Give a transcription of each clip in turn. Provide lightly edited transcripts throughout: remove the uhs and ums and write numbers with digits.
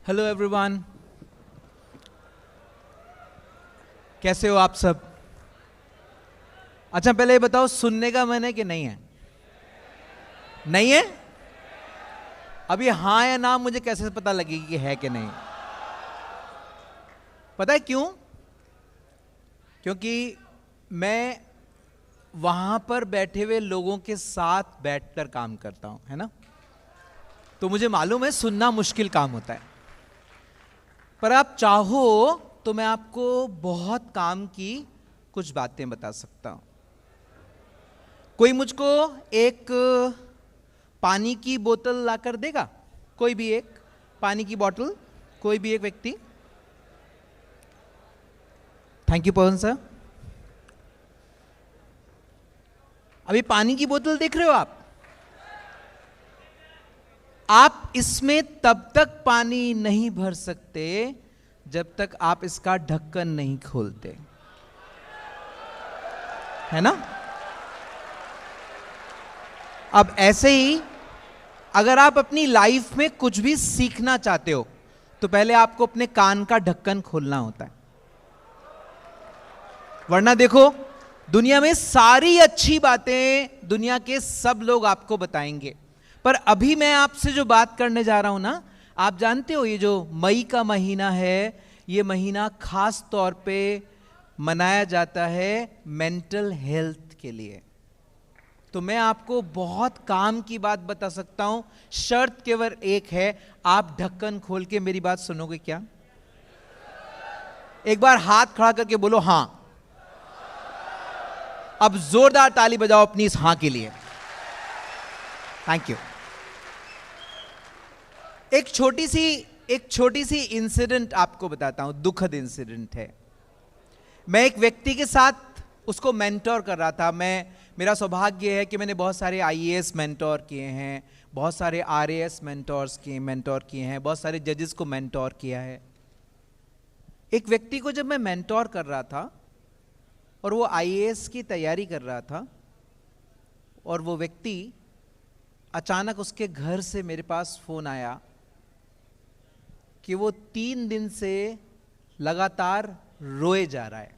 Hello everyone, कैसे हो आप सब? अच्छा, पहले ये बताओ, सुनने का मन है कि नहीं है? नहीं है? अभी हाँ या ना मुझे कैसे पता लगेगी कि है कि नहीं? पता है क्यों? क्योंकि मैं वहां पर बैठे हुए लोगों के साथ बैठकर काम करता हूं, है ना? तो मुझे मालूम है सुनना मुश्किल काम होता है, पर आप चाहो तो मैं आपको बहुत काम की कुछ बातें बता सकता हूं। कोई मुझको एक पानी की बोतल लाकर देगा? कोई भी एक पानी की बोतल, कोई भी एक व्यक्ति। Thank you Pawan sir. अभी पानी की बोतल देख रहे हो आप इसमें तब तक पानी नहीं भर सकते जब तक आप इसका ढक्कन नहीं खोलते, है ना? अब ऐसे ही अगर आप अपनी लाइफ में कुछ भी सीखना चाहते हो तो पहले आपको अपने कान का ढक्कन खोलना होता है, वरना देखो दुनिया में सारी अच्छी बातें दुनिया के सब लोग आपको बताएंगे, पर अभी मैं आपसे जो बात करने जा रहा हूं ना, आप जानते हो ये जो मई का महीना है, ये महीना खास तौर पे मनाया जाता है मेंटल हेल्थ के लिए। तो मैं आपको बहुत काम की बात बता सकता हूं, शर्त केवल एक है, आप ढक्कन खोल के मेरी बात सुनोगे क्या? एक बार हाथ खड़ा करके बोलो हां। अब जोरदार ताली बजाओ अपनी इस हां के लिए। Thank you. एक छोटी सी इंसिडेंट आपको बताता हूं, दुखद इंसिडेंट है। मैं एक व्यक्ति के साथ उसको मेंटोर कर रहा था। मेरा सौभाग्य है कि मैंने बहुत सारे आईएएस मेंटोर किए हैं, बहुत सारे आरएएस मेंटोर किए हैं, बहुत सारे जजेस को मेंटोर किया है। एक व्यक्ति को जब मैं मेंटोर कर रहा था और वो आईएएस की तैयारी कर रहा था, और वो व्यक्ति अचानक उसके घर से मेरे पास फोन आया कि वो 3 दिन से लगातार रोए जा रहा है,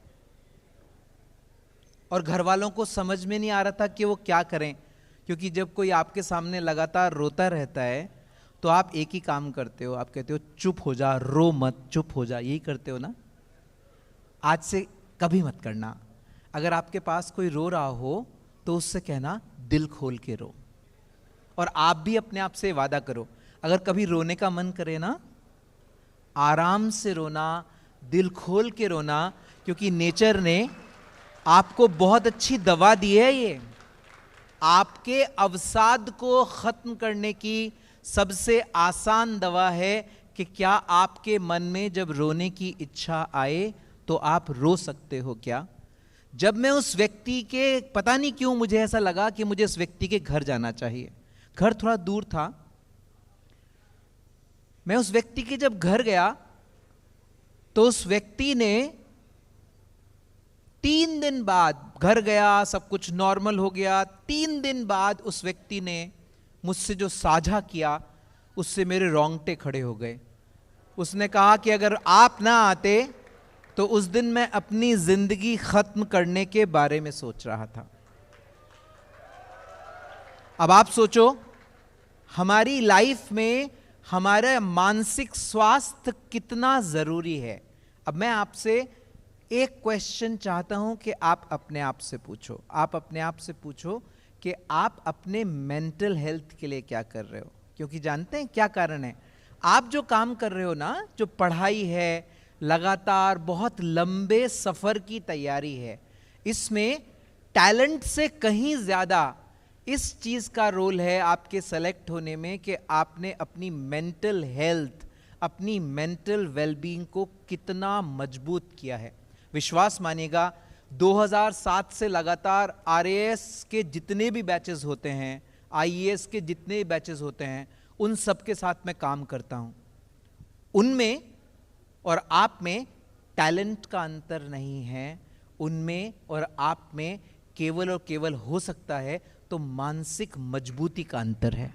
और घर वालों को समझ में नहीं आ रहा था कि वो क्या करें, क्योंकि जब कोई आपके सामने लगातार रोता रहता है तो आप एक ही काम करते हो, आप कहते हो चुप हो जा, रो मत, चुप हो जा, यही करते हो ना? आज से कभी मत करना। अगर आपके पास कोई रो रहा हो तो उससे कहना दिल खोल के रो, और आप भी अपने आप से वादा करो, अगर कभी रोने का मन करे ना, आराम से रोना, दिल खोल के रोना, क्योंकि नेचर ने आपको बहुत अच्छी दवा दी है। ये आपके अवसाद को खत्म करने की सबसे आसान दवा है कि क्या आपके मन में जब रोने की इच्छा आए तो आप रो सकते हो क्या? जब मैं उस व्यक्ति के, पता नहीं क्यों मुझे ऐसा लगा कि मुझे उस व्यक्ति के घर जाना चाहिए। घर थोड़ा दूर था। मैं उस व्यक्ति के जब घर गया तो उस व्यक्ति ने 3 दिन बाद, घर गया, सब कुछ नॉर्मल हो गया, 3 दिन बाद उस व्यक्ति ने मुझसे जो साझा किया उससे मेरे रोंगटे खड़े हो गए। उसने कहा कि अगर आप ना आते तो उस दिन मैं अपनी जिंदगी खत्म करने के बारे में सोच रहा था। अब आप सोचो, हमारी लाइफ में हमारा मानसिक स्वास्थ्य कितना जरूरी है। अब मैं आपसे एक क्वेश्चन चाहता हूं कि आप अपने आप से पूछो, कि आप अपने मेंटल हेल्थ के लिए क्या कर रहे हो? क्योंकि जानते हैं क्या कारण है? आप जो काम कर रहे हो ना, जो पढ़ाई है, लगातार बहुत लंबे सफर की तैयारी है, इसमें टैलेंट से कहीं ज्यादा इस चीज का रोल है आपके सेलेक्ट होने में कि आपने अपनी मेंटल हेल्थ, अपनी मेंटल वेलबींग को कितना मजबूत किया है। विश्वास मानिएगा, 2007 से लगातार आरएएस के जितने भी बैचेस होते हैं, आईएएस के जितने भी बैचेस होते हैं, उन सब के साथ मैं काम करता हूं। उनमें और आप में टैलेंट का अंतर नहीं है, उनमें और आप में केवल और केवल हो सकता है तो मानसिक मजबूती का अंतर है।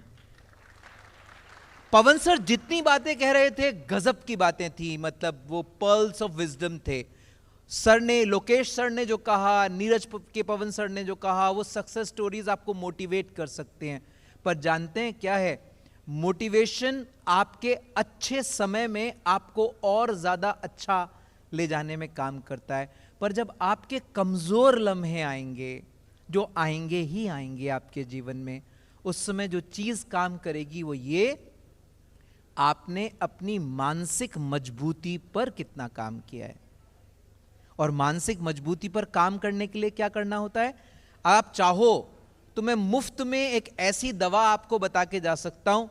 पवन सर जितनी बातें कह रहे थे गजब की बातें थी, मतलब वो पर्ल्स ऑफ विजडम थे। सर ने, लोकेश सर ने जो कहा, नीरज के पवन सर ने जो कहा, वो सक्सेस स्टोरीज आपको मोटिवेट कर सकते हैं। पर जानते हैं क्या है, मोटिवेशन आपके अच्छे समय में आपको और ज्यादा अच्छा ले जाने में काम करता है, पर जब आपके कमजोर लम्हे आएंगे, जो आएंगे ही आएंगे आपके जीवन में, उस समय जो चीज काम करेगी वो ये, आपने अपनी मानसिक मजबूती पर कितना काम किया है। और मानसिक मजबूती पर काम करने के लिए क्या करना होता है, आप चाहो तो मैं मुफ्त में एक ऐसी दवा आपको बता के जा सकता हूं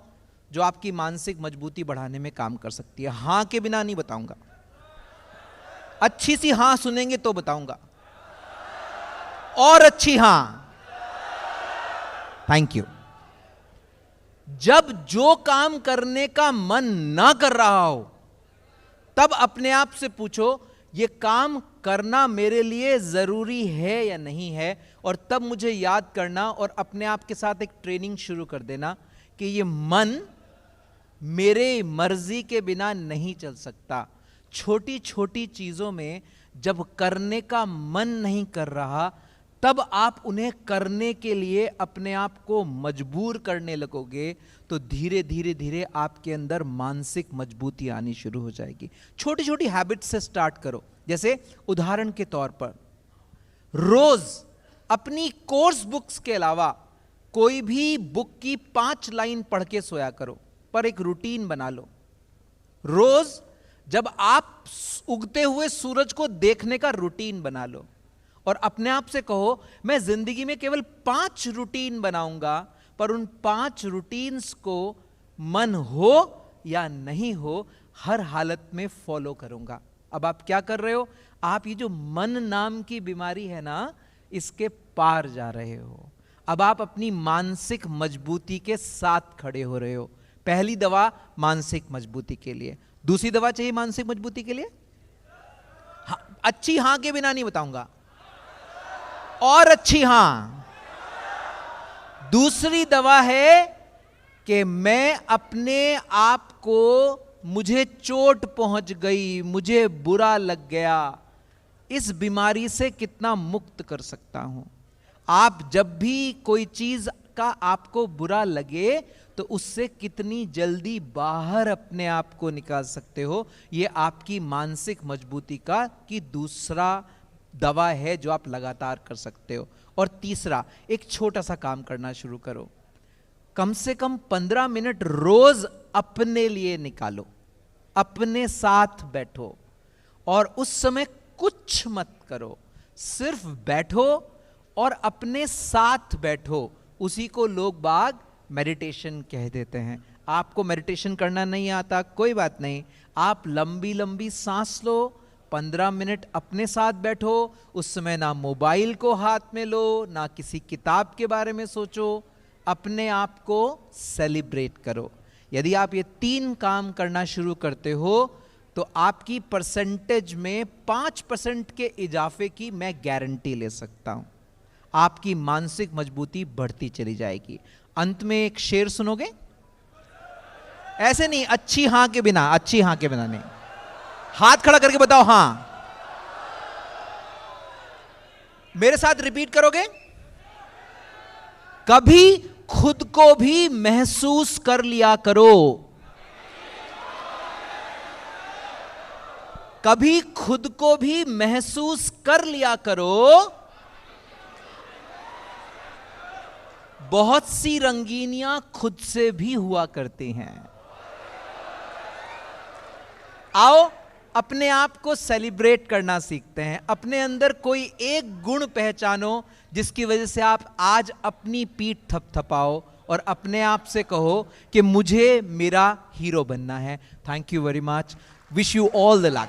जो आपकी मानसिक मजबूती बढ़ाने में काम कर सकती है। हां के बिना नहीं बताऊंगा, अच्छी सी हां सुनेंगे तो बताऊंगा, और अच्छी हां। Thank you. जब जो काम करने का मन ना कर रहा हो, तब अपने आप से पूछो ये काम करना मेरे लिए जरूरी है या नहीं है, और तब मुझे याद करना और अपने आप के साथ एक ट्रेनिंग शुरू कर देना कि ये मन मेरे मर्जी के बिना नहीं चल सकता। छोटी छोटी चीजों में जब करने का मन नहीं कर रहा, तब आप उन्हें करने के लिए अपने आप को मजबूर करने लगोगे, तो धीरे धीरे धीरे आपके अंदर मानसिक मजबूती आनी शुरू हो जाएगी। छोटी छोटी हैबिट से स्टार्ट करो। जैसे उदाहरण के तौर पर, रोज अपनी कोर्स बुक्स के अलावा कोई भी बुक की 5 लाइन पढ़ के सोया करो, पर एक रूटीन बना लो। रोज जब आप उगते हुए सूरज को देखने का रूटीन बना लो, और अपने आप से कहो मैं जिंदगी में केवल 5 रूटीन बनाऊंगा, पर उन 5 रूटीन्स को मन हो या नहीं हो हर हालत में फॉलो करूंगा। अब आप क्या कर रहे हो, आप ये जो मन नाम की बीमारी है ना, इसके पार जा रहे हो। अब आप अपनी मानसिक मजबूती के साथ खड़े हो रहे हो। पहली दवा मानसिक मजबूती के लिए। दूसरी दवा चाहिए मानसिक मजबूती के लिए, अच्छी हां के बिना नहीं बताऊंगा, और अच्छी हां। दूसरी दवा है कि मैं अपने आप को, मुझे चोट पहुंच गई, मुझे बुरा लग गया, इस बीमारी से कितना मुक्त कर सकता हूं। आप जब भी कोई चीज का आपको बुरा लगे तो उससे कितनी जल्दी बाहर अपने आप को निकाल सकते हो, यह आपकी मानसिक मजबूती का की दूसरा दवा है जो आप लगातार कर सकते हो। और तीसरा, एक छोटा सा काम करना शुरू करो। कम से कम 15 मिनट रोज अपने लिए निकालो, अपने साथ बैठो, और उस समय कुछ मत करो, सिर्फ बैठो और अपने साथ बैठो। उसी को लोग बाग मेडिटेशन कह देते हैं। आपको मेडिटेशन करना नहीं आता, कोई बात नहीं, आप लंबी लंबी सांस लो, 15 मिनट अपने साथ बैठो। उस समय ना मोबाइल को हाथ में लो, ना किसी किताब के बारे में सोचो, अपने आप को सेलिब्रेट करो। यदि आप ये 3 काम करना शुरू करते हो तो आपकी परसेंटेज में 5% के इजाफे की मैं गारंटी ले सकता हूं। आपकी मानसिक मजबूती बढ़ती चली जाएगी। अंत में एक शेर सुनोगे? ऐसे नहीं, अच्छी हां के बिना, अच्छी हां के बिना नहीं, हाथ खड़ा करके बताओ हां। मेरे साथ रिपीट करोगे? कभी खुद को भी महसूस कर लिया करो, कभी खुद को भी महसूस कर लिया करो। बहुत सी रंगीनियां खुद से भी हुआ करती हैं। आओ अपने आप को सेलिब्रेट करना सीखते हैं। अपने अंदर कोई एक गुण पहचानो जिसकी वजह से आप आज अपनी पीठ थपथपाओ और अपने आप से कहो कि मुझे मेरा हीरो बनना है। Thank you very much, wish you all the luck.